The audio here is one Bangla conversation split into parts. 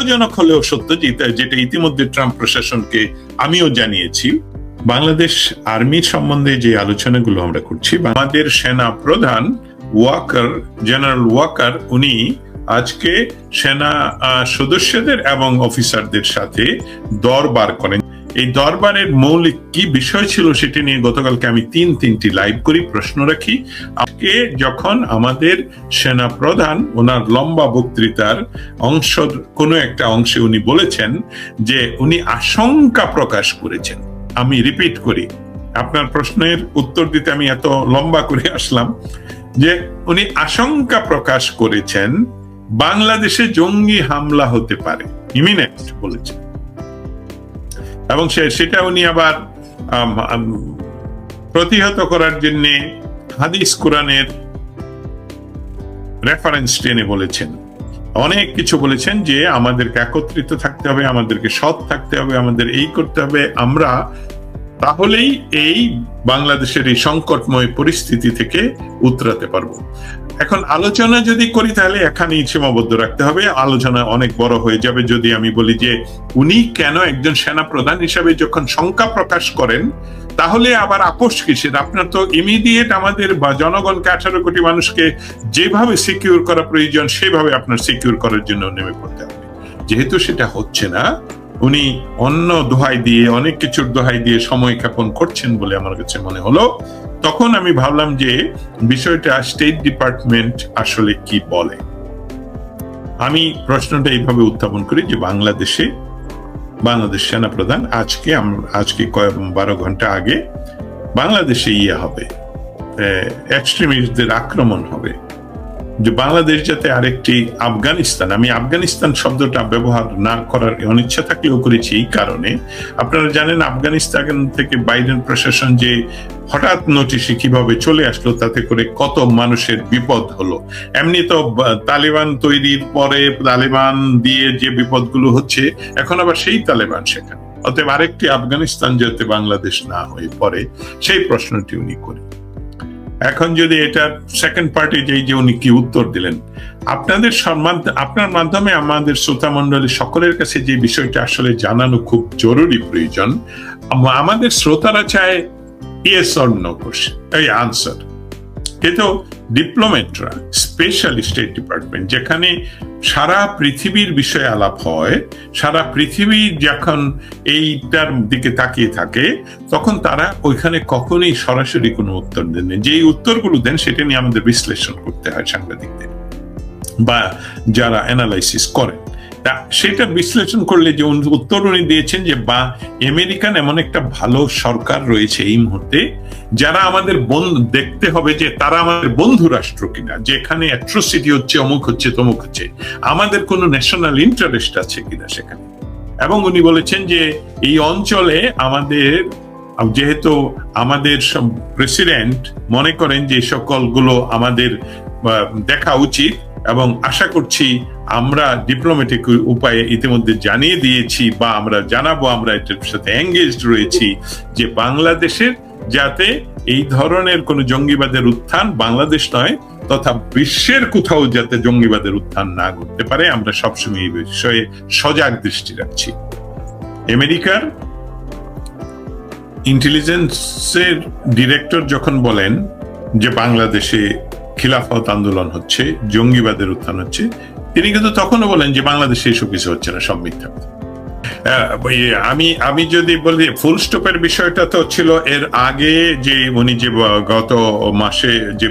দুঃখজনক হলেও সত্য, যেটা ইতিমধ্যে ট্রাম্প প্রশাসনকে আমিও জানিয়েছি, বাংলাদেশ আর্মির সম্বন্ধে যে আলোচনাগুলো আমরা করছি, আমাদের সেনা প্রধান ওয়াকার, জেনারেল ওয়াকার, উনি আজকে সেনা সদস্যদের এবং অফিসারদের সাথে দরবার করেন। এই দরবারের মৌলিক কি বিষয় ছিল সেটা নিয়ে গতকালকে আমি তিনটি লাইভ করি, প্রশ্ন রাখি। আজকে যখন আমাদের সেনা প্রধান ওনার লম্বা বক্তৃতার কোনো একটা অংশে উনি বলেছেন যে উনি আশঙ্কা প্রকাশ করেছেন। আমি রিপিট করি, আপনার প্রশ্নের উত্তর দিতে আমি এত লম্বা করে আসলাম, যে উনি আশঙ্কা প্রকাশ করেছেন বাংলাদেশে জঙ্গি হামলা হতে পারে, ইমিনেন্ট বলেছেন। এবং সেটা উনি আবার প্রতিহত করার জন্য হাদিস কোরআনের রেফারেন্স টেনে বলেছেন, অনেক কিছু বলেছেন, যে আমাদেরকে একত্রিত থাকতে হবে, আমাদেরকে সৎ থাকতে হবে, আমাদের এই করতে হবে, আমরা তাহলেই এই বাংলাদেশের এই সংকটময় পরিস্থিতি থেকে উতরাতে পারবো। এখন আলোচনা যদি করি তাহলে এখানেই সীমাবদ্ধ রাখতে হবে, আলোচনা অনেক বড় হয়ে যাবে যদি আমি বলি যে উনি কেন একজন সেনা প্রধান হিসাবে যখন শঙ্কা প্রকাশ করেন, তাহলে আবার আপোষ কিসের? আপনার তো ইমিডিয়েট আমাদের বা জনগণকে, 18 কোটি মানুষকে যেভাবে সিকিউর করা প্রয়োজন সেভাবে আপনার সিকিউর করার জন্য নেমে পড়তে হবে। যেহেতু সেটা হচ্ছে না, উনি অন্য দোহাই দিয়ে, অনেক কিছুর দোহাই দিয়ে সময় ক্ষেপণ করছেন বলে আমার কাছে মনে হলো। তখন আমি ভাবলাম যে বিষয়টা স্টেট ডিপার্টমেন্ট আসলে কি বলে। আমি প্রশ্নটা এইভাবে উত্থাপন করি যে বাংলাদেশ সেনা প্রধান আজকে 12 ঘন্টা আগে বাংলাদেশে হবে, এক্সট্রিমিস্টদের আক্রমণ হবে, যে বাংলাদেশ যাতে আরেকটি আফগানিস্তান, আমি আফগানিস্তান শব্দটা ব্যবহার না করার অনিচ্ছা থাকলেও করেছি এই কারণে, আপনারা জানেন আফগানিস্তান থেকে বাইডেন প্রশাসন যে হঠাৎ নোটিশে কিভাবে চলে আসলো, তাতে করে কত মানুষের বিপদ হলো। এমনি তো তালিবান তৈরির পরে তালিবান দিয়ে যে বিপদগুলো হচ্ছে, এখন আবার সেই তালিবান সেখানে, অতএব আরেকটি আফগানিস্তান যাতে বাংলাদেশ না হয়ে পড়ে, সেই প্রশ্নটি উনি করেন। এখন যদি এটা সেকেন্ড পার্টি যে উনি কি উত্তর দিলেন, আপনার মাধ্যমে আমাদের শ্রোতা মণ্ডলী সকলের কাছে যে বিষয়টা আসলে জানানো খুব জরুরি প্রয়োজন। আমাদের শ্রোতারা চায় ইয়েস অর নো কোশ্চেন, এই আনসার, কিন্তু ডিপ্লোমেটরা, স্পেশালি স্টেট ডিপার্টমেন্ট, যেখানে সারা পৃথিবীর বিষয়ে আলাপ হয়, সারা পৃথিবী যখন এইটার দিকে তাকিয়ে থাকে, তখন তারা ওইখানে কখনোই সরাসরি কোনো উত্তর দেন না। যেই উত্তরগুলো দেন সেটা নিয়ে আমাদের বিশ্লেষণ করতে হয় সাংবাদিকদের বা যারা অ্যানালাইসিস করেন। তা সেটা বিশ্লেষণ করলে যে উত্তর উনি দিয়েছেন যে আমেরিকান এমন একটা ভালো সরকার রয়েছে এই মুহূর্তে, যারা আমাদের দেখতে হবে যে তারা আমাদের বন্ধু রাষ্ট্র কিনা, যেখানে অ্যাট্রোসিটি হচ্ছে, অমুক হচ্ছে, তমুক হচ্ছে, আমাদের কোনো ন্যাশনাল ইন্টারেস্ট আছে কিনা সেখানে। এবং উনি বলেছেন যে এই অঞ্চলে আমাদের, যেহেতু আমাদের প্রেসিডেন্ট মনে করেন যে সকলগুলো আমাদের দেখা উচিত, এবং আশা করছি আমরা ডিপ্লোম্যাটিক উপায়ে ইতিমধ্যে জানিয়ে দিয়েছি বা আমরা জানাবো, আমরা এটার সাথে এঙ্গেজড রয়েছি, যে বাংলাদেশের যাতে এই ধরনের কোন জঙ্গিবাদের উত্থান বাংলাদেশ নয় তথা বিশ্বের কোথাও যাতে জঙ্গিবাদের উত্থান না ঘটতে পারে, আমরা সবসময় এই বিষয়ে সজাগ দৃষ্টি রাখছি। আমেরিকার ইন্টেলিজেন্সের ডিরেক্টর যখন বলেন যে বাংলাদেশে খিলাফত আন্দোলন হচ্ছে, জঙ্গিবাদের উত্থান হচ্ছে, তিনি কিন্তু তখনও বলেন যে বাংলাদেশে এসব কিছু হচ্ছে না, সব মিথ্যা। আমি যদি বলি ফুল স্টপের বিষয়টা তো ছিল এর আগে, যে উনি যে গত মাসে যে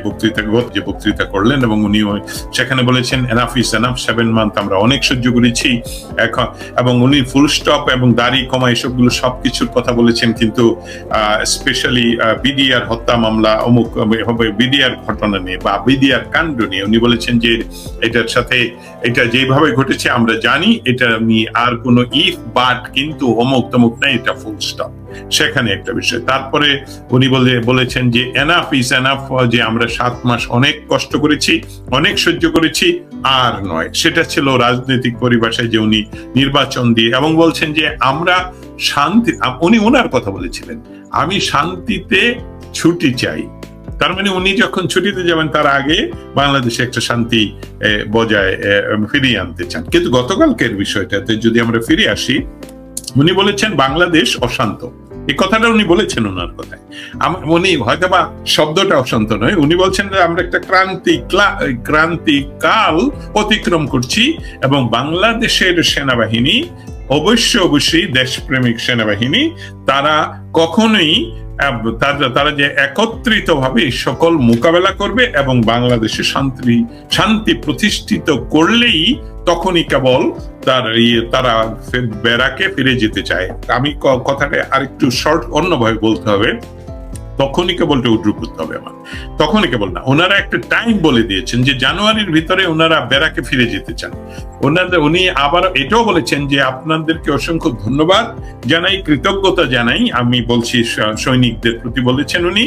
বক্তৃতা করলেন, এবং উনি সেখানে বলেছেন এনাফ ইজ এনাফ, 7 মান্থ আমরা অনেক সহ্য করেছি এখন, এবং উনি ফুল স্টপ এবং দাড়ি কমা এসবগুলো সবকিছুর কথা বলেছেন, কিন্তু স্পেশালি বিডিআর হত্যা মামলা, অমুক বিডিআর ঘটনা নিয়ে বা বিডিআর কাণ্ড নিয়ে উনি বলেছেন যে এটার সাথে এটা যেভাবে ঘটেছে আমরা জানি, এটা নিয়ে আর কোনো ইফ বাট কিন্তু অমুক তমুক নাই, এটা ফুল স্টপ, সেখানে একটা বিষয়। তারপরে উনি বলেছেন যে এনাফ ইজ এনাফ, যে আমরা 7 মাস অনেক কষ্ট করেছি, অনেক সহ্য করেছি, আর নয়। সেটা ছিল রাজনৈতিক পরিভাষায় যে উনি নির্বাচন দিয়ে, এবং বলছেন যে আমরা শান্তি, উনি ওনার কথা বলেছিলেন, আমি শান্তিতে ছুটি চাই, তার মানে উনি যখন ছুটিতে যাবেন তার আগে বাংলাদেশে একটা শান্তি বজায় ফিরিয়ে আনতে চান। কিন্তু গতকালকের বিষয়টাতে যদি আমরা ফিরে আসি, উনি বলেছেন বাংলাদেশ অশান্ত। এই কথাটা উনি বলেছেন ওনার কথায়। উনি হয়তো বা শব্দটা অশান্ত নয়, উনি বলছেন যে আমরা একটা ক্রান্তিকাল অতিক্রম করছি এবং বাংলাদেশের সেনাবাহিনী অবশ্যই দেশপ্রেমিক সেনাবাহিনী, তারা কখনোই তারা যে একত্রিত ভাবে সকল মোকাবেলা করবে এবং বাংলাদেশে শান্তি প্রতিষ্ঠিত করলেই তখনই কেবল তারা ব্যারাকে ফিরে যেতে চায়। আমি কথাটা আরেকটু শর্ট অন্যভাবে বলতে হবে, তখনই কেবলটা উদ্রুপ করতে হবে আমার, তখনই কেবল না, ওনারা একটা টাইম বলে দিয়েছেন যে জানুয়ারির ভিতরে ওনারা ব্যারাকে ফিরে যেতে চান। উনি আবার এটাও বলেছেন যে আপনাদেরকে অসংখ্য ধন্যবাদ জানাই, কৃতজ্ঞতা জানাই। আমি বলছি সৈনিকদের প্রতি বলেছেন উনি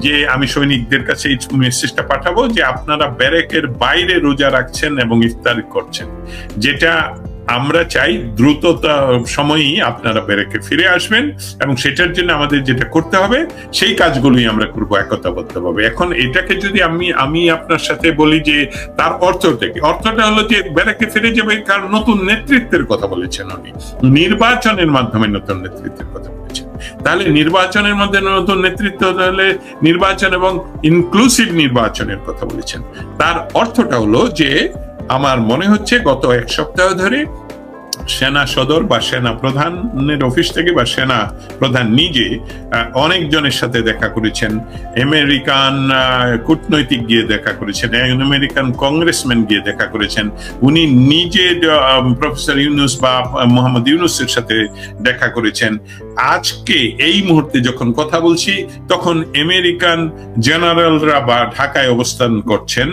যে আমি সৈনিকদের কাছে এই মেসেজটা পাঠাবো যে আপনারা ব্যারাকের বাইরে রোজা রাখছেন এবং ইফতার করছেন, যেটা আমরা চাই দ্রুততা সময়ই আপনারা ব্যারাকে ফিরে আসবেন এবং সেটার জন্য আমাদের যেটা করতে হবে সেই কাজগুলোই আমরা করবো একতাবদ্ধভাবে। এখন এটাকে যদি আমি আপনার সাথে বলি যে তার অর্থটা হলো যে ব্যারাকে ফিরে যাবে, কারণ নতুন নেতৃত্বের কথা বলেছেন উনি, নির্বাচনের মাধ্যমে নতুন নেতৃত্বের কথা বলেছেন। তাহলে নির্বাচনের মধ্যে নতুন নেতৃত্ব হলে নির্বাচন এবং ইনক্লুসিভ নির্বাচনের কথা বলেছেন। তার অর্থটা হলো যে আমার মনে হচ্ছে গত এক সপ্তাহ ধরে সেনা সদর বা সেনা প্রধানের অফিস থেকে বা সেনা প্রধান নিজে অনেকজনের সাথে দেখা করেছেন, আমেরিকান কূটনৈতিক গিয়ে দেখা করেছেন, আমেরিকান কংগ্রেসম্যান গিয়ে দেখা করেছেন, উনি নিজে প্রফেসর ইউনুস বা মোহাম্মদ ইউনুসের সাথে দেখা করেছেন। আজকে এই মুহূর্তে যখন কথা বলছি তখন আমেরিকান জেনারেলরা বা ঢাকায় অবস্থান করছেন,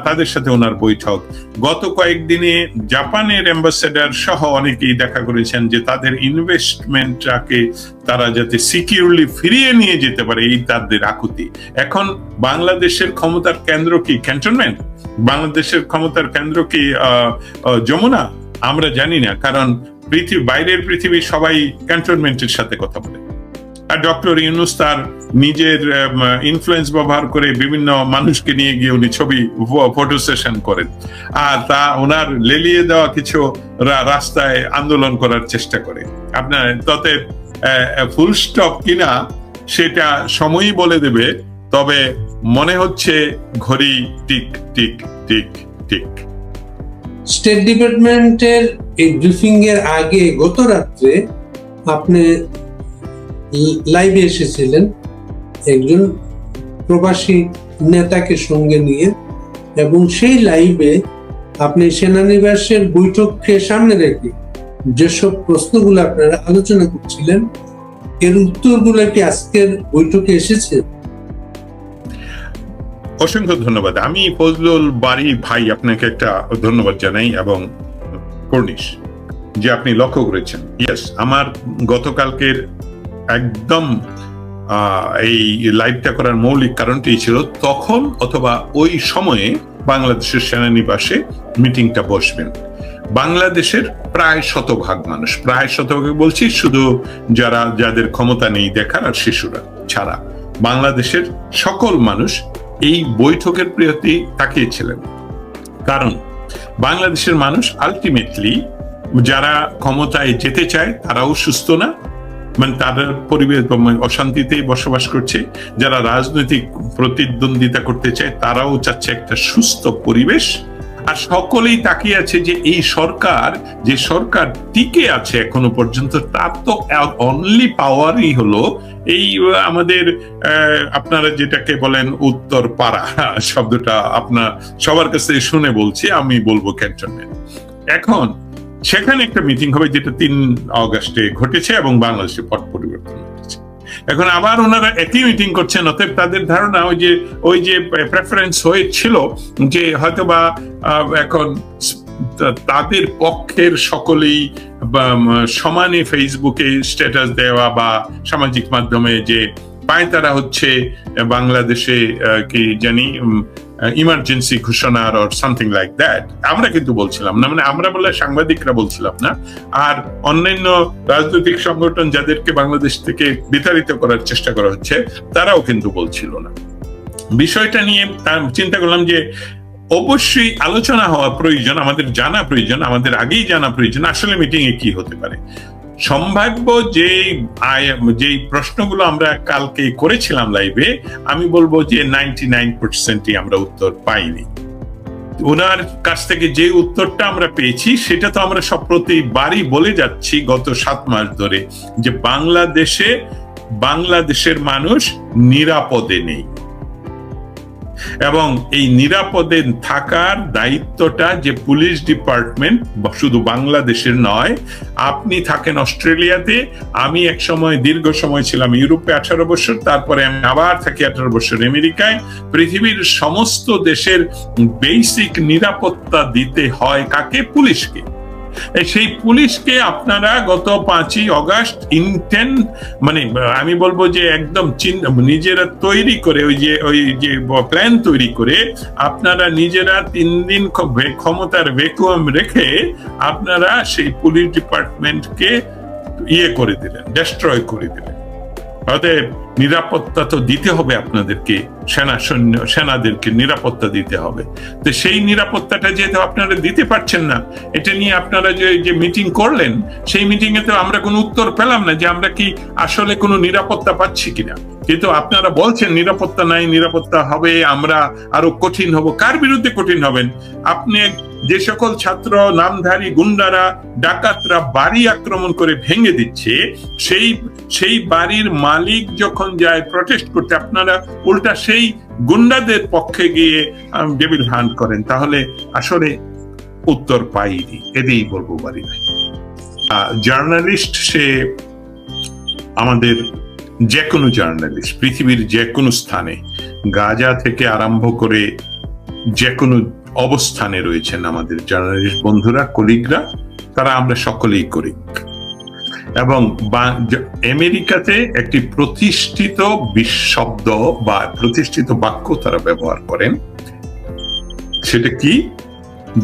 তাদের সাথে ওনার বৈঠক। গত কয়েকদিনে জাপানের অ্যাম্বাসেডার সহ অনেকেই দেখা করেছেন যে তাদের ইনভেস্টমেন্টটাকে তারা যাতে সিকিউরলি ফিরিয়ে নিয়ে যেতে পারে, এই তাদের আকুতি। এখন বাংলাদেশের ক্ষমতার কেন্দ্র কি ক্যান্টনমেন্ট? বাংলাদেশের ক্ষমতার কেন্দ্র কি যমুনা? আমরা জানি না, কারণ বাইরের পৃথিবী সবাই ক্যান্টনমেন্টের সাথে কথা বলে। আর ডক্টর ইউনুস তার নিজের ইনফ্লুয়েন্স ব্যবহার করে বিভিন্ন মানুষকে নিয়ে গিয়ে উনি ফটো সেশন করেন, আর তা ওনার লেলিয়ে দেওয়া কিছু রাস্তায় আন্দোলন করার চেষ্টা করে। আপনার তাতে ফুল স্টপ কিনা সেটা সময়ই বলে দেবে, তবে মনে হচ্ছে ঘড়ি tick tick tick tick. State ডিপার্টমেন্টের এই ব্রিফিং এর আগে গত রাত্রে আপনি লাইভে এসেছিলেন একজন প্রবাসী নেতাকে সঙ্গে নিয়ে, এবং সেই লাইভে আপনি সেনানিবাসের বৈঠককে সামনে রেখে যেসব প্রশ্নগুলো আপনারা আলোচনা করছিলেন এর উত্তরগুলো কি আজকের বৈঠকে এসেছে? অসংখ্য ধন্যবাদ। আমি ফজলুল বারী ভাই আপনাকে একটা ধন্যবাদ জানাই, এবং কর্নিশ যে আপনি লক্ষ্য করেছেন। ইয়েস, আমার গতকালকের একদম এই লাইভটা করার মৌলিক কারণটি ছিল তখন অথবা ওই সময়ে বাংলাদেশের সেনানিবাসে মিটিংটা বসবেন। বাংলাদেশের প্রায় শতভাগ মানুষ, প্রায় শতভাগ বলছি শুধু যাদের ক্ষমতা নেই দেখার আর শিশুরা ছাড়া, বাংলাদেশের সকল মানুষ এই বৈঠকের প্রতি তাকিয়েছিলেন। কারণ বাংলাদেশের মানুষ আলটিমেটলি যারা ক্ষমতায় যেতে চায় তারাও সুস্থ না, মানে তাদের পরিবেশ অশান্তিতেই বসবাস করছে। যারা রাজনৈতিক প্রতিদ্বন্দ্বিতা করতে চায় তারাও চাচ্ছে একটা সুস্থ পরিবেশ। আর সকলেই তাকিয়ে আছে যে এই সরকার, যে সরকার টিকে আছে এখনো পর্যন্ত, তার তো অনলি পাওয়ারই হলো এই আমাদের আপনারা যেটাকে বলেন উত্তর পাড়া শব্দটা আপনার সবার কাছে শুনে বলছি, আমি বলবো ক্যান্টনমেন্ট। এখন সেখানে একটা মিটিং হবে যেটা 3 অগস্টে ঘটেছে এবং বাংলাদেশে পট পরিবর্তন ঘটেছে। এখন আবার ওনারা একই মিটিং করছেন, অতএব তাদের ধারণা ওই যে প্রেফারেন্স হয়েছিল যে হয়তোবা এখন তাদের পক্ষের সকলেই সমানে ফেসবুকে স্ট্যাটাস দেওয়া বা সামাজিক মাধ্যমে যে পায়তারা হচ্ছে বাংলাদেশে কি জানি ইমার্জেন্সি ঘোষণার অর সামথিং লাইক দ্যাট। আমরা কিন্তু বলছিলাম না, মানে আমরা বলে সাংবাদিকরা বলছিলাম না, আর অন্যান্য রাজনৈতিক সংগঠন যাদেরকে বাংলাদেশ থেকে বিতাড়িত করার চেষ্টা করা হচ্ছে তারাও কিন্তু বলছিল না। বিষয়টা নিয়ে চিন্তা করলাম যে অবশ্যই আলোচনা হওয়া প্রয়োজন, আমাদের জানা প্রয়োজন, আমাদের আগেই জানা প্রয়োজন আসলে মিটিং এ কি হতে পারে। সম্ভাব্য যে প্রশ্নগুলো আমরা কালকে করেছিলাম লাইভে, আমি বলবো যে 99%ই আমরা উত্তর পাইনি। ওনার কাছ থেকে যে উত্তরটা আমরা পেয়েছি সেটা তো আমরা সব প্রতিবারই বলে যাচ্ছি গত 7 মাস ধরে, যে বাংলাদেশের মানুষ নিরাপদে নেই, এবং এই নিরাপদে থাকার দায়িত্বটা যে পুলিশ ডিপার্টমেন্ট শুধু বাংলাদেশের নয়। আপনি থাকেন অস্ট্রেলিয়াতে, আমি এক সময় দীর্ঘ সময় ছিলাম ইউরোপে 18 বছর, তারপরে আমি আবার থাকি 18 বছর আমেরিকায়। পৃথিবীর সমস্ত দেশের বেসিক নিরাপত্তা দিতে হয় কাকে? পুলিশকে। সেই পুলিশকে আপনারা গত 5ই অগাস্ট আমি বলবো যে একদম নিজেরা তৈরি করে ওই যে প্ল্যান তৈরি করে আপনারা নিজেরা 3 দিন ক্ষমতার ভ্যাকুয়াম রেখে আপনারা সেই পুলিশ ডিপার্টমেন্টকে করে দিলেন, ডেস্ট্রয় করে দিলেন। অতএব নিরাপত্তা তো দিতে হবে আপনাদেরকে, সেনাদেরকে নিরাপত্তা দিতে হবে। তো সেই নিরাপত্তাটা যেহেতু আপনারা দিতে পারছেন না, এটা নিয়ে আপনারা যে মিটিং করলেন, সেই মিটিং এ তো আমরা কোনো উত্তর পেলাম না যে আমরা কি আসলে কোনো নিরাপত্তা পাচ্ছি কিনা। কিন্তু আপনারা বলছেন নিরাপত্তা নাই, নিরাপত্তা হবে, আমরা আরো কঠিন হব। কার বিরুদ্ধে কঠিন হবেন? আপনি যে সকল ছাত্র নামধারী গুন্ডারা, ডাকাতরা বাড়ি আক্রমণ করে ভেঙে দিচ্ছে, সেই বাড়ির মালিক যখন যায় প্রটেস্ট করতে, আপনারা উল্টা সেই গুন্ডাদের পক্ষে গিয়ে ডেভিল হান্ট করেন। তাহলে আসলে উত্তর পাইনি, এটাই বলবো পারি নাই। জার্নালিস্ট, সে আমাদের যে কোনো জার্নালিস্ট, পৃথিবীর যে কোনো স্থানে, গাজা থেকে আরম্ভ করে যে কোনো অবস্থানে রয়েছেন আমাদের জার্নালিস্ট বন্ধুরা, কলিগরা, তারা আমরা সকলেই করি। এবং আমেরিকাতে একটি প্রতিষ্ঠিত শব্দ বা প্রতিষ্ঠিত বাক্য তারা ব্যবহার করেন, সেটা কি?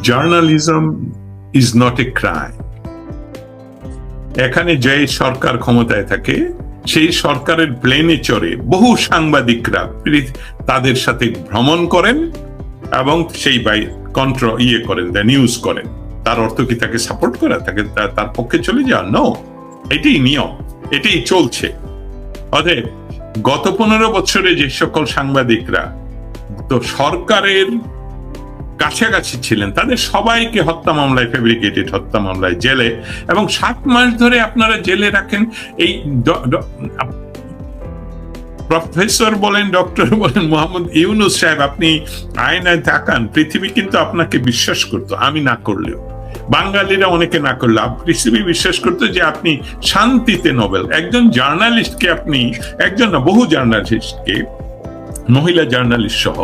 Journalism is not a crime. এখানে যে সরকার ক্ষমতায় থাকে, সেই সরকারের প্লেনে চড়ে বহু সাংবাদিকরা তাদের সাথে ভ্রমণ করেন এবং সেই করেন, নিউজ করেন। তার অর্থ কি তাকে সাপোর্ট করা, তাকে তার পক্ষে চলে যাওয়া? নো, এটাই নিয়ম, এটাই চলছে। অতএব গত 15 বছরে যে সকল সাংবাদিকরা তো সরকারের কাছাকাছি ছিলেন, তাদের সবাইকে হত্যা মামলায়, ফেব্রিকেটেড হত্যা মামলায় জেলে, এবং 7 মাস ধরে আপনারা জেলে রাখেন। এই প্রফেসর বলেন, ডক্টর বলেন, মোহাম্মদ ইউনূস সাহেব, আপনি আয়নায় তাকান, পৃথিবী কিন্তু আপনাকে বিশ্বাস করতো, আমি না করলেও, বাঙালিরা অনেকে না করলে পৃথিবী বিশ্বাস করতো যে আপনি শান্তিতে নোবেল। একজন জার্নালিস্টকে আপনি, একজন না, বহু জার্নালিস্টকে, মহিলা জার্নালিস্ট সহ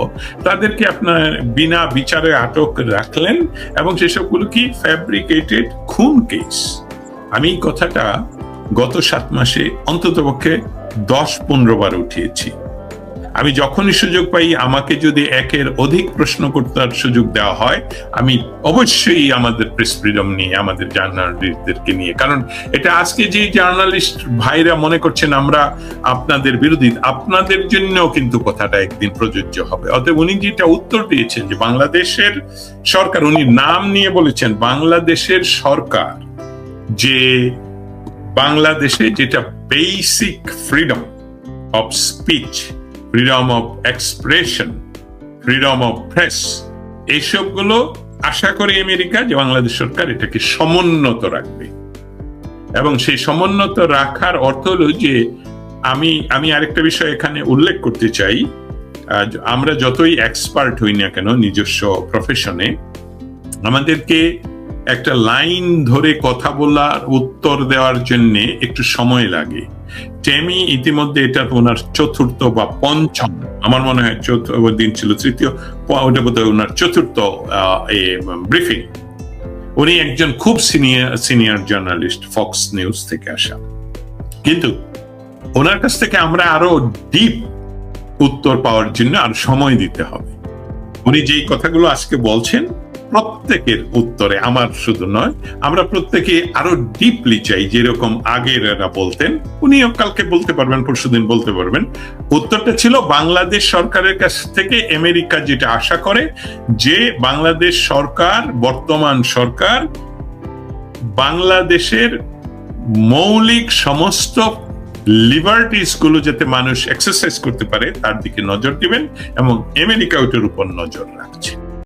তাদেরকে আপনার বিনা বিচারে আটক রাখলেন, এবং সেসবগুলো কি? ফ্যাব্রিকেটেড খুন কেস। আমি এই কথাটা গত 7 মাসে অন্ততপক্ষে 10-15 বার উঠিয়েছি। আমি যখনই সুযোগ পাই, আমাকে যদি একের অধিক প্রশ্ন করতে সুযোগ দেওয়া হয়, আমি অবশ্যই আমাদের প্রেস ফ্রিডম নিয়ে, আমাদের জার্নালিস্টদেরকে নিয়ে, কারণ এটা আজকে যে জার্নালিস্ট ভাইরা মনে করছেন আমরা আপনাদের বিরোধী, আপনাদের জন্যও কিন্তু কথাটা একদিন প্রযোজ্য হবে। অতএব উনি যেটা উত্তর দিয়েছেন যে বাংলাদেশের সরকার, উনি নাম নিয়ে বলেছেন, বাংলাদেশের সরকার যে বাংলাদেশে যেটা basic freedom of speech, freedom of expression, freedom of press, এইসবগুলো আশা করে আমেরিকা যে বাংলাদেশ সরকার এটাকে সমুন্নত রাখবে। এবং সেই সমুন্নত রাখার অর্থ হলো যে আমি আরেকটা বিষয় এখানে উল্লেখ করতে চাই, আমরা যতই এক্সপার্ট হই না কেন নিজস্ব প্রফেশনে, আমাদেরকে একটা লাইন ধরে কথা বলার, উত্তর দেওয়ার জন্য একটু সময় লাগে। টেমি ইতিমধ্যে এটা ওনার 4র্থ বা 5ম, আমার মনে হয় 4র্থ দিন ছিল, 3য়, ওটা বোধহয় ওনার 4র্থ ব্রিফিং। উনি একজন খুব সিনিয়র জার্নালিস্ট, ফক্স নিউজ থেকে আসা, কিন্তু ওনার কাছ থেকে আমরা আরো ডিপ উত্তর পাওয়ার জন্য আর সময় দিতে হবে। উনি যেই কথাগুলো আজকে বলছেন প্রত্যেকের উত্তরে, আমার শুধু নয়, আমরা প্রত্যেকে আরো ডিপলি চাই, যেরকম আগের এরা বলতেন, উনিও কালকে বলতে পারবেন, পরশুদিন বলতে পারবেন। উত্তরটা ছিল বাংলাদেশ সরকারের কাছ থেকে আমেরিকা যেটা আশা করে, যে বাংলাদেশ সরকার, বর্তমান সরকার বাংলাদেশের মৌলিক সমস্ত লিবার্টিস গুলো যাতে মানুষ এক্সারসাইজ করতে পারে তার দিকে নজর দিবেন, এবং আমেরিকা ওটার উপর নজর রাখছে।